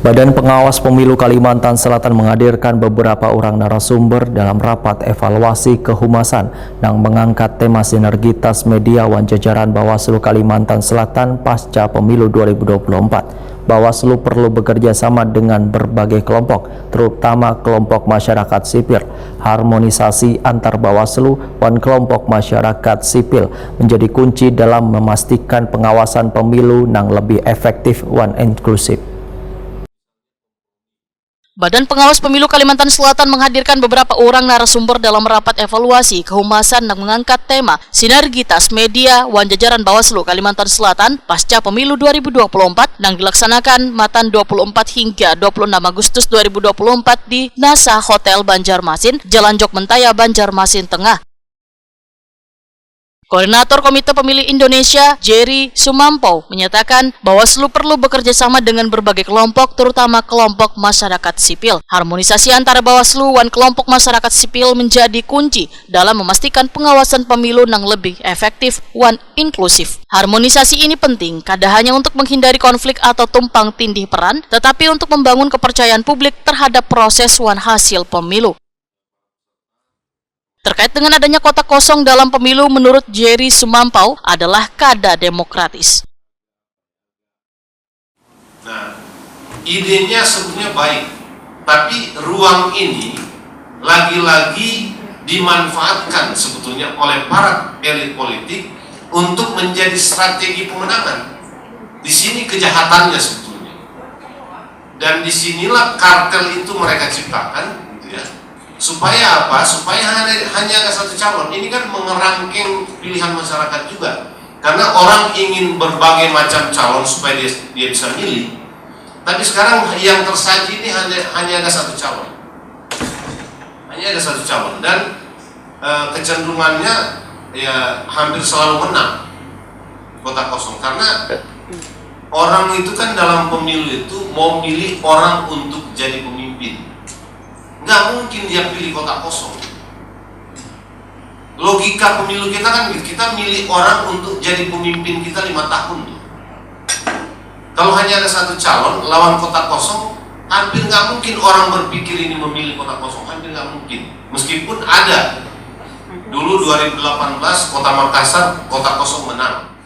Badan Pengawas Pemilu Kalimantan Selatan menghadirkan beberapa orang narasumber dalam rapat evaluasi kehumasan yang mengangkat tema sinergitas media wan jajaran Bawaslu Kalimantan Selatan pasca Pemilu 2024. Bawaslu perlu bekerja sama dengan berbagai kelompok, terutama kelompok masyarakat sipil. Harmonisasi antar Bawaslu dan kelompok masyarakat sipil menjadi kunci dalam memastikan pengawasan pemilu yang lebih efektif dan inklusif. Badan Pengawas Pemilu Kalimantan Selatan menghadirkan beberapa orang narasumber dalam rapat evaluasi kehumasan yang mengangkat tema sinergitas media wan jajaran Bawaslu Kalimantan Selatan pasca Pemilu 2024 yang dilaksanakan Matan 24 hingga 26 Agustus 2024 di NASA Hotel Banjarmasin, Jalan Jogmentaya, Banjarmasin Tengah. Koordinator Komite Pemilih Indonesia, Jerry Sumampo, menyatakan Bawaslu perlu bekerja sama dengan berbagai kelompok, terutama kelompok masyarakat sipil. Harmonisasi antara Bawaslu dan kelompok masyarakat sipil menjadi kunci dalam memastikan pengawasan pemilu yang lebih efektif dan inklusif. Harmonisasi ini penting, kada hanya untuk menghindari konflik atau tumpang tindih peran, tetapi untuk membangun kepercayaan publik terhadap proses dan hasil pemilu. Terkait dengan adanya kotak kosong dalam pemilu, menurut Jerry Sumampo adalah kada demokratis. Nah, idenya sebetulnya baik, tapi ruang ini lagi-lagi dimanfaatkan sebetulnya oleh para elit politik untuk menjadi strategi pemenangan. Di sini kejahatannya sebetulnya, dan disinilah kartel itu mereka ciptakan, gitu ya. Supaya apa? Supaya hanya ada satu calon. Ini kan mengerangkeng pilihan masyarakat juga. Karena orang ingin berbagai macam calon supaya dia bisa milih. Tapi sekarang yang tersaji ini hanya ada satu calon. Hanya ada satu calon. Dan kecenderungannya ya hampir selalu menang kotak kosong. Karena orang itu kan dalam pemilu itu mau milih orang untuk jadi pemimpin. Nggak mungkin dia pilih kotak kosong. Logika pemilu kita kan kita milih orang untuk jadi pemimpin kita 5 tahun tuh. Kalau hanya ada satu calon lawan kotak kosong, hampir nggak mungkin orang berpikir ini memilih kotak kosong, hampir nggak mungkin. Meskipun ada dulu 2018 Kota Makassar kotak kosong menang.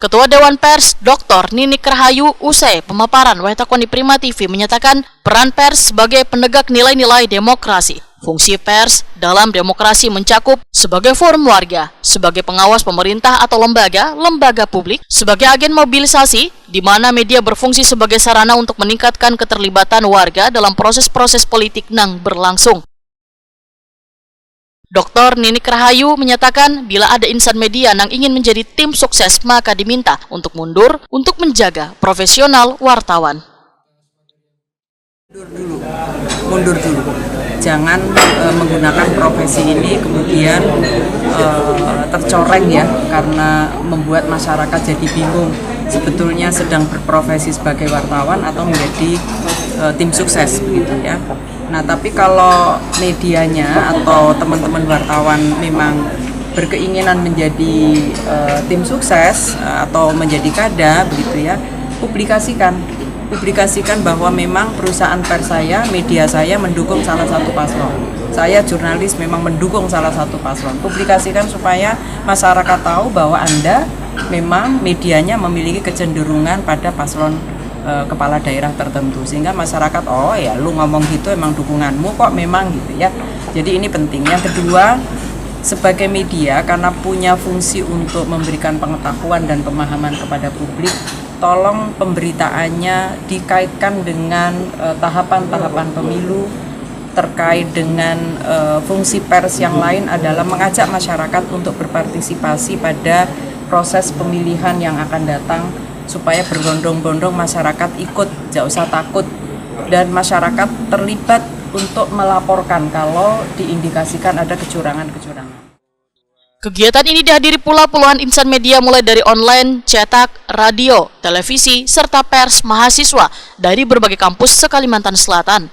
Ketua Dewan Pers, Dr. Ninik Rahayu, usai pemaparan Waitakoni Prima TV menyatakan peran pers sebagai penegak nilai-nilai demokrasi. Fungsi pers dalam demokrasi mencakup sebagai forum warga, sebagai pengawas pemerintah atau lembaga publik, sebagai agen mobilisasi, di mana media berfungsi sebagai sarana untuk meningkatkan keterlibatan warga dalam proses-proses politik yang berlangsung. Dr. Ninik Rahayu menyatakan bila ada insan media yang ingin menjadi tim sukses maka diminta untuk mundur untuk menjaga profesional wartawan. Mundur dulu. Jangan menggunakan profesi ini kemudian tercoreng ya, karena membuat masyarakat jadi bingung sebetulnya sedang berprofesi sebagai wartawan atau menjadi tim sukses begitu ya. Nah, tapi kalau medianya atau teman-teman wartawan memang berkeinginan menjadi tim sukses atau menjadi kada begitu ya, publikasikan bahwa memang perusahaan pers saya, media saya mendukung salah satu paslon. Saya jurnalis memang mendukung salah satu paslon. Publikasikan supaya masyarakat tahu bahwa Anda memang medianya memiliki kecenderungan pada paslon kepala daerah tertentu, sehingga masyarakat oh ya lu ngomong gitu emang dukunganmu kok memang gitu ya. Jadi ini penting. Yang kedua, sebagai media karena punya fungsi untuk memberikan pengetahuan dan pemahaman kepada publik, tolong pemberitaannya dikaitkan dengan tahapan-tahapan pemilu. Terkait dengan fungsi pers yang lain adalah mengajak masyarakat untuk berpartisipasi pada proses pemilihan yang akan datang, supaya berbondong-bondong masyarakat ikut, tidak usah takut, dan masyarakat terlibat untuk melaporkan kalau diindikasikan ada kecurangan-kecurangan. Kegiatan ini dihadiri pula puluhan insan media mulai dari online, cetak, radio, televisi, serta pers mahasiswa dari berbagai kampus se-Kalimantan Selatan.